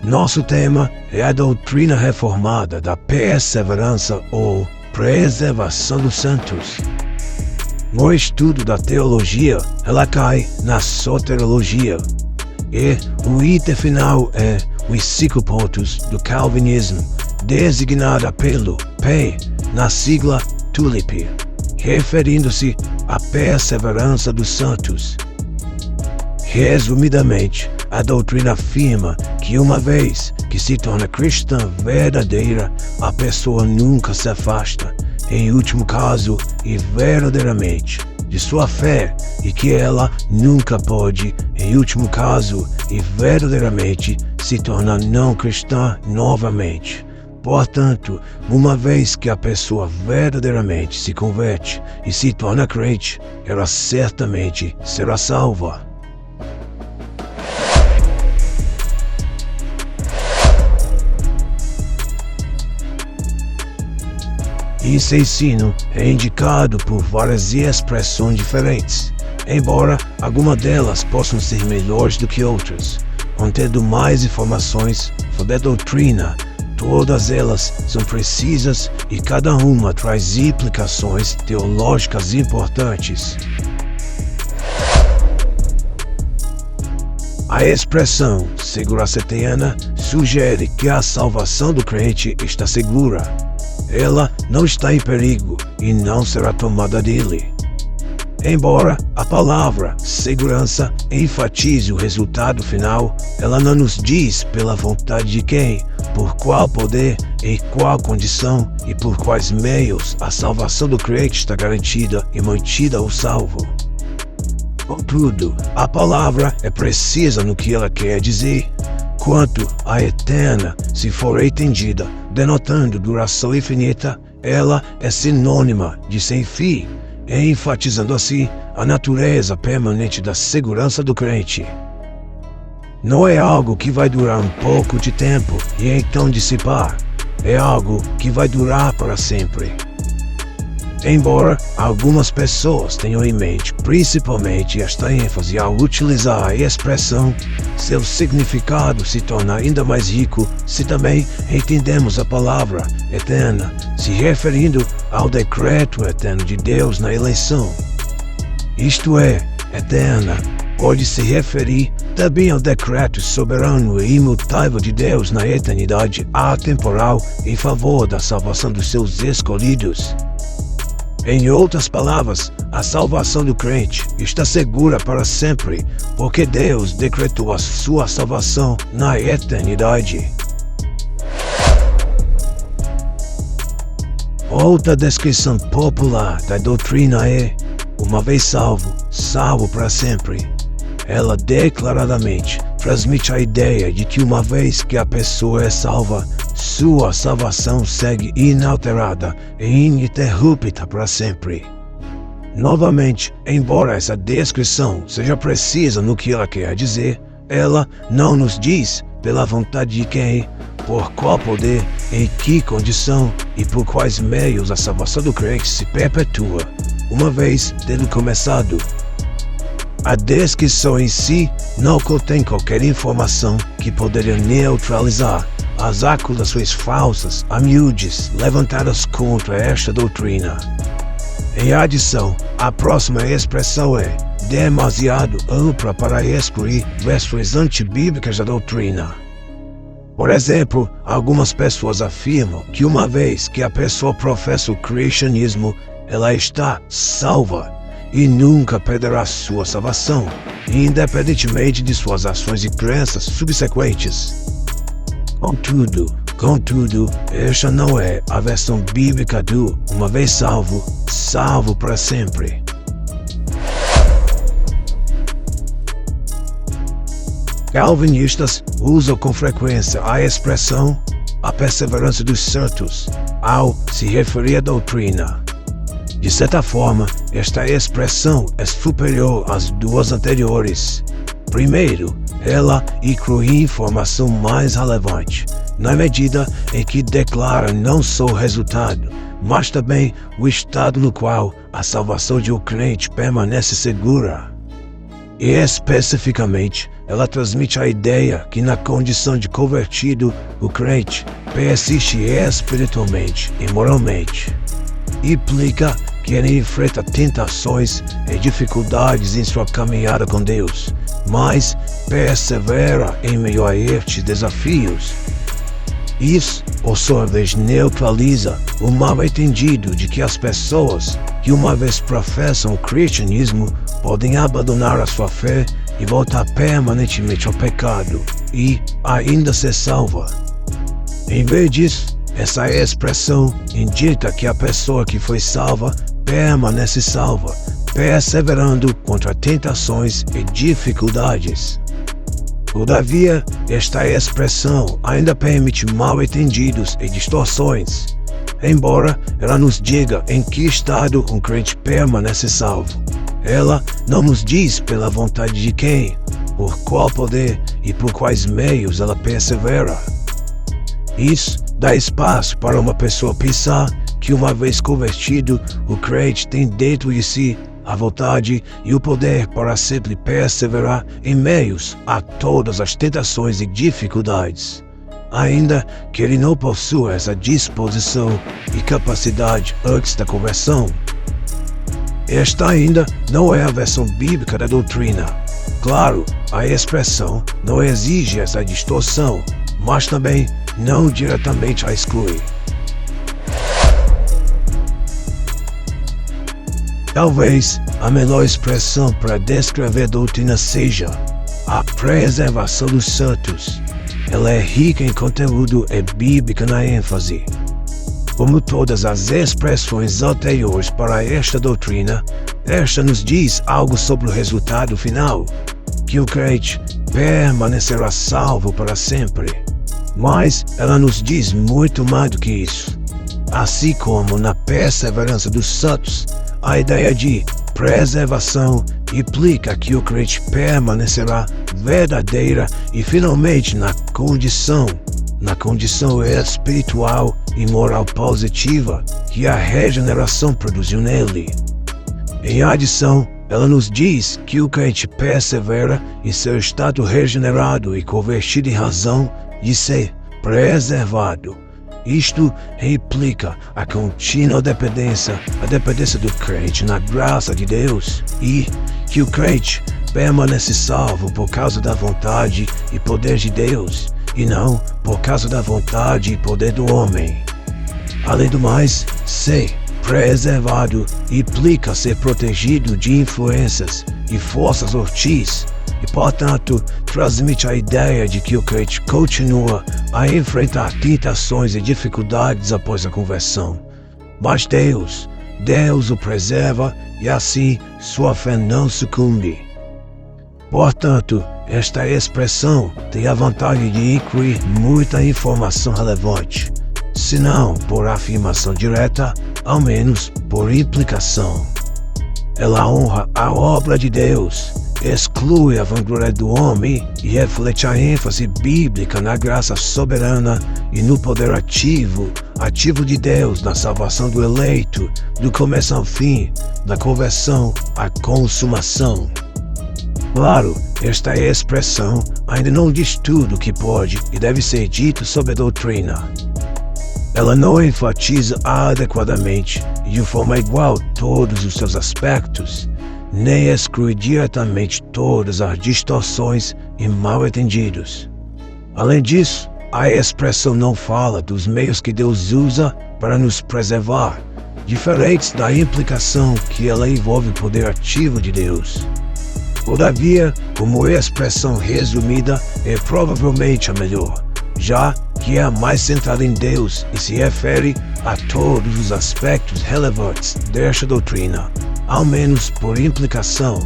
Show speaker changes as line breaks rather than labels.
Nosso tema é a doutrina reformada da perseverança ou preservação dos santos. No estudo da teologia, ela cai na soteriologia, e o item final é os 5 pontos do calvinismo, designada pelo P na sigla TULIP, referindo-se à perseverança dos santos. Resumidamente, a doutrina afirma que uma vez que se torna cristã verdadeira, a pessoa nunca se afasta, em último caso e verdadeiramente, de sua fé, e que ela nunca pode, em último caso e verdadeiramente, se tornar não cristã novamente. Portanto, uma vez que a pessoa verdadeiramente se converte e se torna crente, ela certamente será salva. Esse ensino é indicado por várias expressões diferentes, embora algumas delas possam ser melhores do que outras, contendo mais informações sobre a doutrina. Todas elas são precisas e cada uma traz implicações teológicas importantes. A expressão segurança eterna sugere que a salvação do crente está segura. Ela não está em perigo e não será tomada dele. Embora a palavra segurança enfatize o resultado final, ela não nos diz pela vontade de quem, por qual poder, em qual condição e por quais meios a salvação do crente está garantida e mantida ao salvo. Contudo, a palavra é precisa no que ela quer dizer. Quanto à eterna, se for entendida, denotando duração infinita, ela é sinônima de sem fim, enfatizando assim a natureza permanente da segurança do crente. Não é algo que vai durar um pouco de tempo e então dissipar, é algo que vai durar para sempre. Embora algumas pessoas tenham em mente principalmente esta ênfase ao utilizar a expressão, seu significado se torna ainda mais rico se também entendemos a palavra eterna, se referindo ao decreto eterno de Deus na eleição. Isto é, eterna pode se referir também ao decreto soberano e imutável de Deus na eternidade atemporal em favor da salvação dos seus escolhidos. Em outras palavras, a salvação do crente está segura para sempre, porque Deus decretou a sua salvação na eternidade. Outra descrição popular da doutrina é, uma vez salvo, salvo para sempre. Ela declaradamente transmite a ideia de que uma vez que a pessoa é salva, sua salvação segue inalterada e ininterrupta para sempre. Novamente, embora essa descrição seja precisa no que ela quer dizer, ela não nos diz pela vontade de quem, por qual poder, em que condição e por quais meios a salvação do crente se perpetua, uma vez tendo começado. A descrição em si não contém qualquer informação que poderia neutralizar as acusações falsas a miúdes levantadas contra esta doutrina. Em adição, a próxima expressão é demasiado ampla para excluir versões antibíblicas da doutrina. Por exemplo, algumas pessoas afirmam que uma vez que a pessoa professa o cristianismo, ela está salva e nunca perderá sua salvação, independentemente de suas ações e crenças subsequentes. Contudo, esta não é a versão bíblica do uma vez salvo, salvo para sempre. Calvinistas usam com frequência a expressão a perseverança dos santos ao se referir à doutrina. De certa forma, esta expressão é superior às duas anteriores. Primeiro, ela inclui informação mais relevante, na medida em que declara não só o resultado, mas também o estado no qual a salvação de um crente permanece segura. E especificamente, ela transmite a ideia que na condição de convertido, o crente persiste espiritualmente e moralmente. Implica que ele enfrenta tentações e dificuldades em sua caminhada com Deus, mas persevera em meio a estes desafios. Isso, por sua vez, neutraliza o mal entendido de que as pessoas que uma vez professam o cristianismo podem abandonar a sua fé e voltar permanentemente ao pecado e ainda ser salva. Em vez disso, essa expressão indica que a pessoa que foi salva permanece salva, perseverando contra tentações e dificuldades. Todavia, esta expressão ainda permite mal-entendidos e distorções, embora ela nos diga em que estado um crente permanece salvo. Ela não nos diz pela vontade de quem, por qual poder e por quais meios ela persevera. Isso dá espaço para uma pessoa pensar que, uma vez convertido, o crente tem dentro de si a vontade e o poder para sempre perseverar em meios a todas as tentações e dificuldades, ainda que ele não possua essa disposição e capacidade antes da conversão. Esta ainda não é a versão bíblica da doutrina. Claro, a expressão não exige essa distorção, mas também não diretamente a exclui. Talvez a melhor expressão para descrever a doutrina seja a preservação dos santos. Ela é rica em conteúdo e bíblica na ênfase. Como todas as expressões anteriores para esta doutrina, esta nos diz algo sobre o resultado final, que o crente permanecerá salvo para sempre. Mas ela nos diz muito mais do que isso. Assim como na perseverança dos santos, a ideia de preservação implica que o crente permanecerá verdadeira e finalmente na condição espiritual e moral positiva que a regeneração produziu nele. Em adição, ela nos diz que o crente persevera em seu estado regenerado e convertido em razão de ser preservado. Isto implica a contínua dependência do crente na graça de Deus e que o crente permanece salvo por causa da vontade e poder de Deus e não por causa da vontade e poder do homem. Além do mais, ser preservado implica ser protegido de influências e forças hostis e, portanto, transmite a ideia de que o crente continua a enfrentar tentações e dificuldades após a conversão. Mas Deus o preserva e assim sua fé não sucumbe. Portanto, esta expressão tem a vantagem de incluir muita informação relevante, se não por afirmação direta, ao menos por implicação. Ela honra a obra de Deus, exclui a vanglória do homem e reflete a ênfase bíblica na graça soberana e no poder ativo de Deus na salvação do eleito, do começo ao fim, da conversão à consumação. Claro, esta expressão ainda não diz tudo o que pode e deve ser dito sobre a doutrina. Ela não enfatiza adequadamente e de forma igual todos os seus aspectos, nem exclui diretamente todas as distorções e mal-entendidos. Além disso, a expressão não fala dos meios que Deus usa para nos preservar, diferentes da implicação que ela envolve o poder ativo de Deus. Todavia, como expressão resumida, é provavelmente a melhor, já que é a mais centrada em Deus e se refere a todos os aspectos relevantes desta doutrina, ao menos por implicação.